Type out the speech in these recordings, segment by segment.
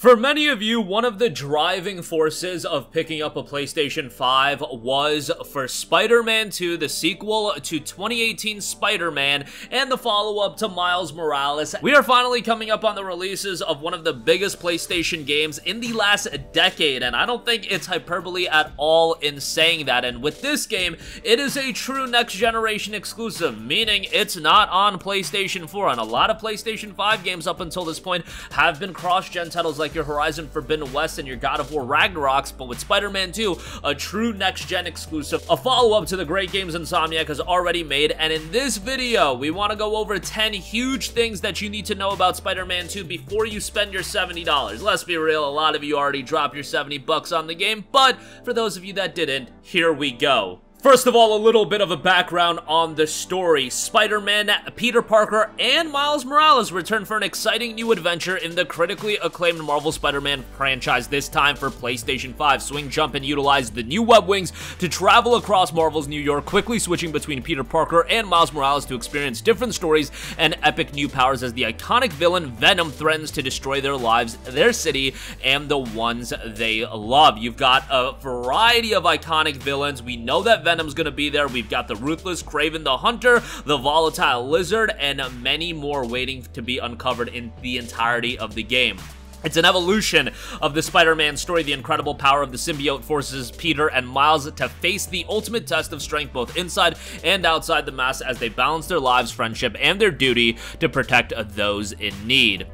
For many of you, one of the driving forces of picking up a PlayStation 5 was for Spider-Man 2, the sequel to 2018 Spider-Man, and the follow-up to Miles Morales. We are finally coming up on the releases of one of the biggest PlayStation games in the last decade, and I don't think it's hyperbole at all in saying that. And with this game, it is a true next-generation exclusive, meaning it's not on PlayStation 4, and a lot of PlayStation 5 games up until this point have been cross-gen titles like your Horizon Forbidden West and your God of War Ragnaroks, but with Spider-Man 2, a true next-gen exclusive, a follow-up to the great games Insomniac has already made. And in this video, we want to go over 10 huge things that you need to know about Spider-Man 2 before you spend your $70. Let's be real, a lot of you already dropped your 70 bucks on the game, but for those of you that didn't, here we go. First of all, a little bit of a background on the story. Spider-Man, Peter Parker, and Miles Morales return for an exciting new adventure in the critically acclaimed Marvel Spider-Man franchise, this time for PlayStation 5. Swing, jump, and utilize the new web wings to travel across Marvel's New York, quickly switching between Peter Parker and Miles Morales to experience different stories and epic new powers as the iconic villain Venom threatens to destroy their lives, their city, and the ones they love. You've got a variety of iconic villains. We know that Venom's gonna be there. We've got the ruthless Kraven the Hunter, the volatile Lizard, and many more waiting to be uncovered in the entirety of the game. It's an evolution of the Spider-Man story. The incredible power of the symbiote forces Peter and Miles to face the ultimate test of strength both inside and outside the mask as they balance their lives, friendship, and their duty to protect those in need.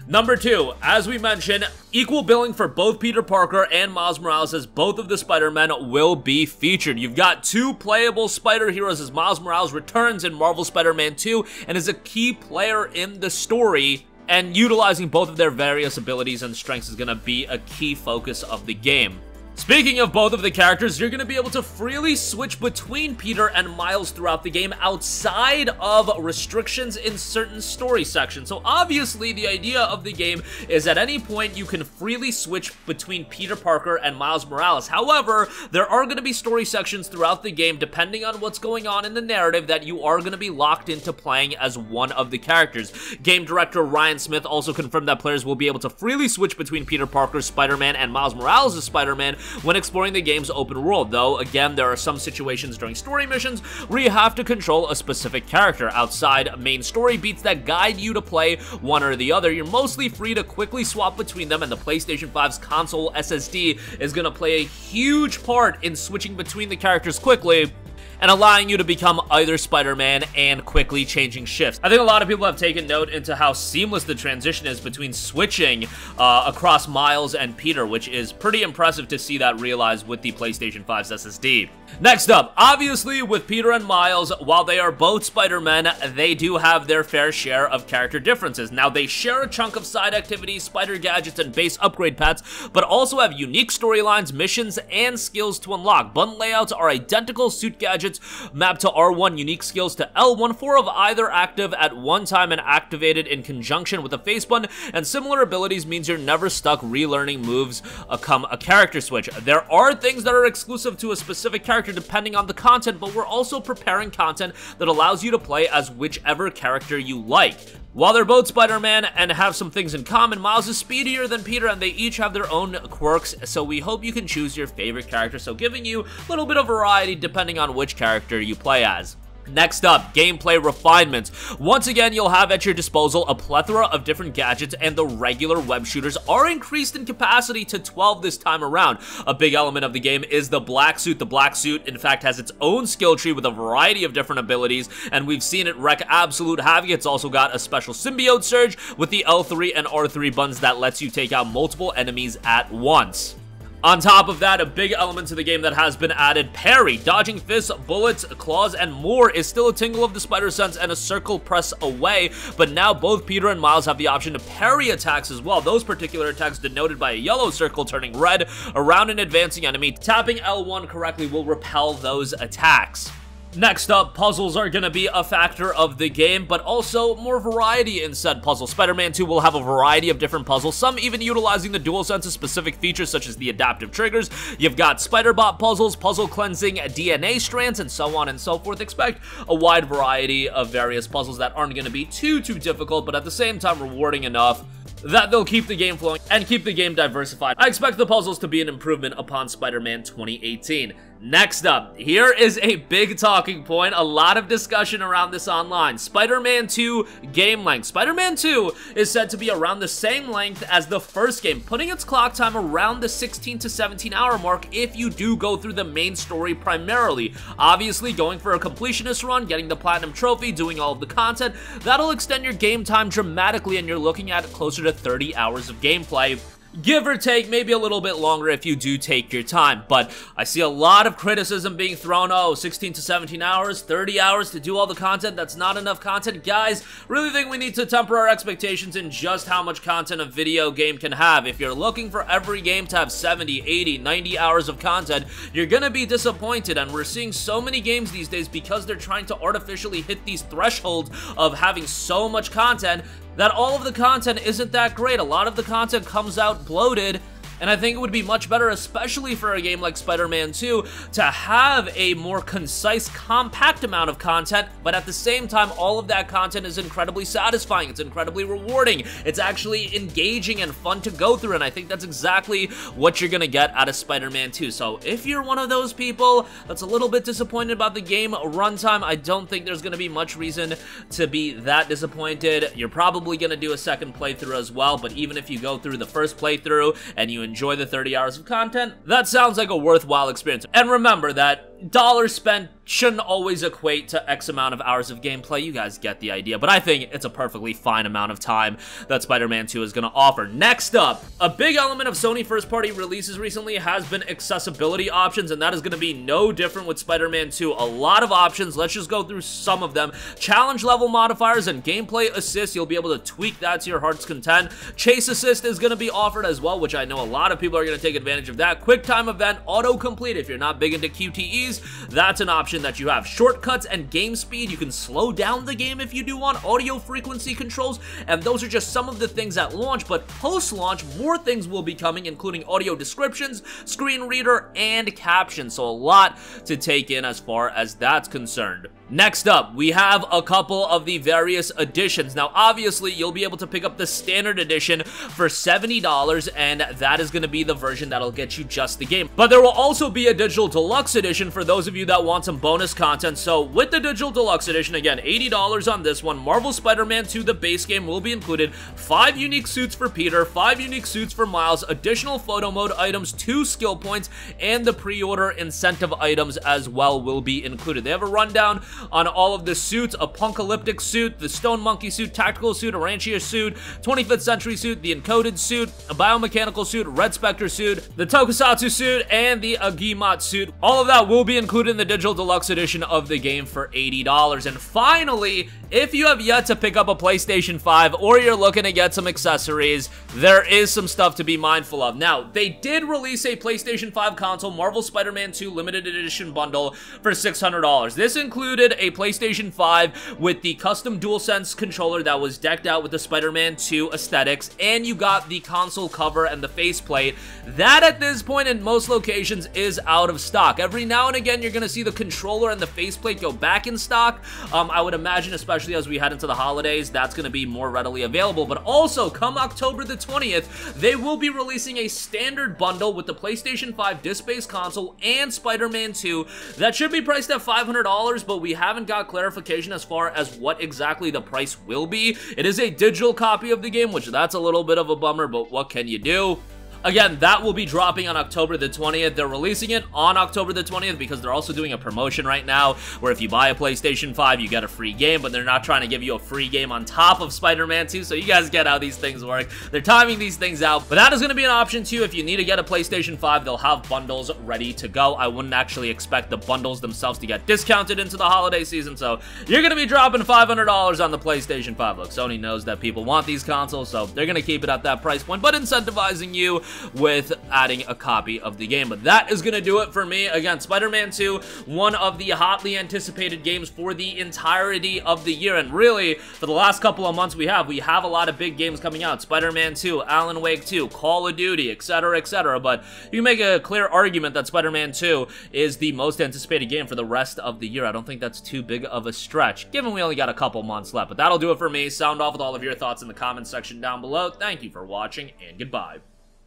Number 2, as we mentioned, equal billing for both Peter Parker and Miles Morales as both of the Spider-Men will be featured. You've got 2 playable Spider Heroes as Miles Morales returns in Marvel Spider-Man 2 and is a key player in the story, and utilizing both of their various abilities and strengths is going to be a key focus of the game. Speaking of both of the characters, you're going to be able to freely switch between Peter and Miles throughout the game outside of restrictions in certain story sections. So obviously the idea of the game is at any point you can freely switch between Peter Parker and Miles Morales. However, there are going to be story sections throughout the game, depending on what's going on in the narrative, that you are going to be locked into playing as one of the characters. Game director Ryan Smith also confirmed that players will be able to freely switch between Peter Parker's Spider-Man and Miles Morales' Spider-Man when exploring the game's open world, though again there are some situations during story missions where you have to control a specific character. Outside main story beats that guide you to play one or the other, you're mostly free to quickly swap between them, and the PlayStation 5's console SSD is going to play a huge part in switching between the characters quickly and allowing you to become either Spider-Man and quickly changing shifts. I think a lot of people have taken note into how seamless the transition is between switching across Miles and Peter, which is pretty impressive to see that realized with the PlayStation 5's SSD. Next up, obviously with Peter and Miles, while they are both Spider-Men, they do have their fair share of character differences. Now, they share a chunk of side activities, spider gadgets, and base upgrade paths, but also have unique storylines, missions, and skills to unlock. Button layouts are identical, suit gadgets mapped to R1, unique skills to L1, 4 of either active at one time and activated in conjunction with a face button, and similar abilities means you're never stuck relearning moves come a character switch. There are things that are exclusive to a specific character depending on the content, but we're also preparing content that allows you to play as whichever character you like. While they're both Spider-Man and have some things in common, Miles is speedier than Peter and they each have their own quirks, so we hope you can choose your favorite character, so giving you a little bit of variety depending on which character you play as. Next up, gameplay refinements. Once again, you'll have at your disposal a plethora of different gadgets, and the regular web shooters are increased in capacity to 12 this time around. A big element of the game is the black suit. The black suit, in fact, has its own skill tree with a variety of different abilities, and we've seen it wreak absolute havoc. It's also got a special symbiote surge with the L3 and R3 buttons that lets you take out multiple enemies at once. On top of that, a big element to the game that has been added, parry. Dodging fists, bullets, claws, and more is still a tingle of the spider sense and a circle press away, but now both Peter and Miles have the option to parry attacks as well. Those particular attacks denoted by a yellow circle turning red around an advancing enemy. Tapping L1 correctly will repel those attacks. Next up, puzzles are going to be a factor of the game, but also more variety in said puzzles. Spider-Man 2 will have a variety of different puzzles, some even utilizing the DualSense's specific features such as the adaptive triggers. You've got Spider-Bot puzzles, puzzle cleansing, DNA strands, and so on and so forth. Expect a wide variety of various puzzles that aren't going to be too difficult, but at the same time rewarding enough that they'll keep the game flowing and keep the game diversified. I expect the puzzles to be an improvement upon Spider-Man 2018. Next up, here is a big talking point, a lot of discussion around this online. Spider-Man 2 game length. Spider-Man 2 is said to be around the same length as the first game, putting its clock time around the 16 to 17 hour mark if you do go through the main story primarily. Obviously, going for a completionist run, getting the platinum trophy, doing all of the content, that'll extend your game time dramatically, and you're looking at closer to 30 hours of gameplay. Give or take, maybe a little bit longer if you do take your time, but I see a lot of criticism being thrown, oh, 16 to 17 hours, 30 hours to do all the content, that's not enough content. Guys, really think we need to temper our expectations in just how much content a video game can have. If you're looking for every game to have 70, 80, 90 hours of content, you're gonna be disappointed, and we're seeing so many games these days because they're trying to artificially hit these thresholds of having so much content that all of the content isn't that great. A lot of the content comes out bloated, and I think it would be much better, especially for a game like Spider-Man 2, to have a more concise, compact amount of content, but at the same time, all of that content is incredibly satisfying, it's incredibly rewarding, it's actually engaging and fun to go through, and I think that's exactly what you're gonna get out of Spider-Man 2. So if you're one of those people that's a little bit disappointed about the game runtime, I don't think there's gonna be much reason to be that disappointed. You're probably gonna do a second playthrough as well, but even if you go through the first playthrough and you enjoy the 30 hours of content, that sounds like a worthwhile experience. And remember that dollars spent shouldn't always equate to X amount of hours of gameplay. You guys get the idea, but I think it's a perfectly fine amount of time that Spider-Man 2 is going to offer. Next up, a big element of Sony first-party releases recently has been accessibility options, and that is going to be no different with Spider-Man 2. A lot of options. Let's just go through some of them. Challenge level modifiers and gameplay assist. You'll be able to tweak that to your heart's content. Chase assist is going to be offered as well, which I know a lot of people are going to take advantage of that. Quick time event, autocomplete. If you're not big into QTEs, that's an option that you have. Shortcuts and game speed, you can slow down the game if you do want. Audio frequency controls, and those are just some of the things at launch, but post-launch, more things will be coming, including audio descriptions, screen reader, and captions, so a lot to take in as far as that's concerned. Next up, we have a couple of the various editions. Now, obviously, you'll be able to pick up the standard edition for $70, and that is going to be the version that'll get you just the game. But there will also be a digital deluxe edition for those of you that want some bonus content. So with the digital deluxe edition, again, $80 on this one, Marvel Spider-Man 2, the base game, will be included. 5 unique suits for Peter, 5 unique suits for Miles, additional photo mode items, 2 skill points, and the pre-order incentive items as well will be included. They have a rundown on all of the suits: a Punkalyptic suit, the Stone Monkey suit, Tactical suit, a Rancher suit, 25th Century suit, the Encoded suit, a Biomechanical suit, Red Spectre suit, the Tokusatsu suit, and the Agimat suit. All of that will be included in the digital deluxe edition of the game for $80. And finally, if you have yet to pick up a PlayStation 5 or you're looking to get some accessories, there is some stuff to be mindful of. Now, they did release a PlayStation 5 console Marvel Spider-Man 2 limited edition bundle for $600. This included a PlayStation 5 with the custom DualSense controller that was decked out with the Spider-Man 2 aesthetics, and you got the console cover and the faceplate. That, at this point in most locations, is out of stock. Every now and again, you're going to see the controller and the faceplate go back in stock. I would imagine, especially as we head into the holidays, that's going to be more readily available. But also, come October the 20th, they will be releasing a standard bundle with the PlayStation 5 disc-based console and Spider-Man 2 that should be priced at $500, but we haven't got clarification as far as what exactly the price will be. It is a digital copy of the game, which that's a little bit of a bummer, but what can you do? Again, that will be dropping on October the 20th. They're releasing it on October the 20th because they're also doing a promotion right now where if you buy a PlayStation 5, you get a free game, but they're not trying to give you a free game on top of Spider-Man 2, so you guys get how these things work. They're timing these things out, but that is going to be an option too. If you need to get a PlayStation 5, they'll have bundles ready to go. I wouldn't actually expect the bundles themselves to get discounted into the holiday season, so you're going to be dropping $500 on the PlayStation 5. Look, Sony knows that people want these consoles, so they're going to keep it at that price point, but incentivizing you with adding a copy of the game. But that is going to do it for me. Again, Spider-Man 2, one of the hotly anticipated games for the entirety of the year. And really, for the last couple of months we have a lot of big games coming out. Spider-Man 2, Alan Wake 2, Call of Duty, etc., etc. But you make a clear argument that Spider-Man 2 is the most anticipated game for the rest of the year. I don't think that's too big of a stretch, given we only got a couple months left. But that'll do it for me. Sound off with all of your thoughts in the comments section down below. Thank you for watching, and goodbye.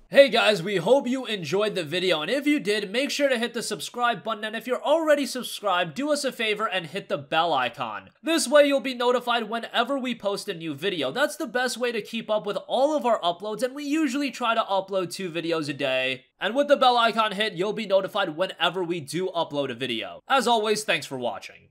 Hey guys, we hope you enjoyed the video, and if you did, make sure to hit the subscribe button, and if you're already subscribed, do us a favor and hit the bell icon. This way you'll be notified whenever we post a new video. That's the best way to keep up with all of our uploads, and we usually try to upload 2 videos a day. And with the bell icon hit, you'll be notified whenever we do upload a video. As always, thanks for watching.